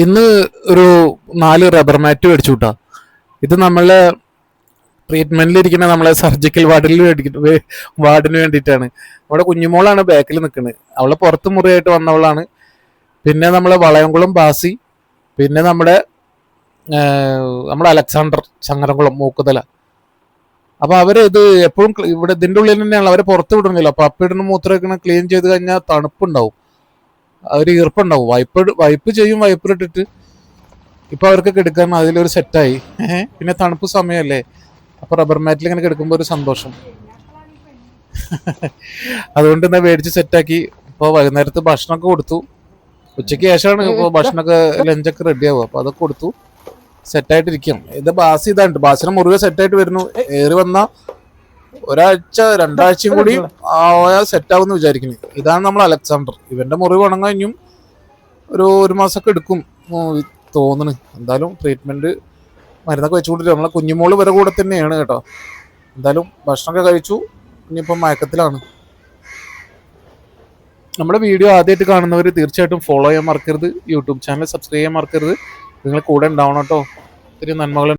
ഇന്ന് ഒരു 4 റബ്ബർ മാറ്റ് മേടിച്ചു കൂട്ടാ. ഇത് നമ്മളെ ട്രീറ്റ്മെന്റിലിരിക്കുന്ന നമ്മളെ സർജിക്കൽ വാർഡിന് വേണ്ടിയിട്ടാണ്. അവിടെ കുഞ്ഞുമോളാണ് ബാക്കിൽ നിൽക്കുന്നത്. അവളെ പുറത്ത് മുറിയായിട്ട് വന്നവളാണ്. പിന്നെ നമ്മളെ വളയംകുളം ബാസി, പിന്നെ നമ്മുടെ അലക്സാണ്ടർ ചങ്ങരംകുളം മൂക്കുതല. അപ്പൊ അവര് ഇത് എപ്പോഴും ഇവിടെ ഇതിന്റെ ഉള്ളിൽ തന്നെയാണ്, അവരെ പുറത്ത് വിടുന്നില്ല. അപ്പൊ അപ്പിടുന്ന മൂത്രമൊക്കെ ക്ലീൻ ചെയ്ത് കഴിഞ്ഞാൽ തണുപ്പുണ്ടാവും, ഒരു ഈർപ്പുണ്ടാവും. വൈപ്പ് ചെയ്യും, വൈപ്പിലിട്ടിട്ട് ഇപ്പൊ അവർക്ക് കിടക്കാൻ അതിലൊരു സെറ്റായി. പിന്നെ തണുപ്പ് സമയമല്ലേ, അപ്പൊ റബ്ബർ മാറ്റിൽ ഇങ്ങനെ കിടക്കുമ്പോൾ ഒരു സന്തോഷം. അതുകൊണ്ട് എന്നാ മേടിച്ച് സെറ്റാക്കി. ഇപ്പോൾ വൈകുന്നേരത്ത് ഭക്ഷണമൊക്കെ കൊടുത്തു. ഉച്ചയ്ക്ക് ശേഷമാണ് ഇപ്പോൾ ഭക്ഷണമൊക്കെ ലഞ്ചൊക്കെ റെഡി ആവുക. അപ്പൊ അതൊക്കെ കൊടുത്തു, സെറ്റായിട്ടിരിക്കും. ഇത് ബാസി ഇതാണ്, ബാസിനെ മുറിവ് സെറ്റായിട്ട് വരുന്നു. ഏറി വന്ന ഒരാഴ്ച 2 ആഴ്ചയും കൂടി സെറ്റാവുമെന്ന് വിചാരിക്കുന്നു. ഇതാണ് നമ്മൾ അലക്സാണ്ടർ. ഇവന്റെ മുറിവ് ഉണങ്ങാൻ ഇനിയും ഒരു മാസമൊക്കെ എടുക്കും തോന്നുന്നു. എന്തായാലും ട്രീറ്റ്മെന്റ് മരുന്നൊക്കെ വെച്ചുകൊണ്ടിരിക്കും. നമ്മളെ കുഞ്ഞുമോള് വരെ കൂടെ തന്നെയാണ് കേട്ടോ. എന്തായാലും ഭക്ഷണമൊക്കെ കഴിച്ചു, ഇനിയിപ്പം മയക്കത്തിലാണ്. നമ്മുടെ വീഡിയോ ആദ്യമായിട്ട് കാണുന്നവർ തീർച്ചയായിട്ടും ഫോളോ ചെയ്യാൻ മറക്കരുത്. യൂട്യൂബ് ചാനൽ സബ്സ്ക്രൈബ് ചെയ്യാൻ മറക്കരുത്. നിങ്ങൾ കൂടെ ഉണ്ടാവണം കേട്ടോ. ഒത്തിരി നന്മകൾ.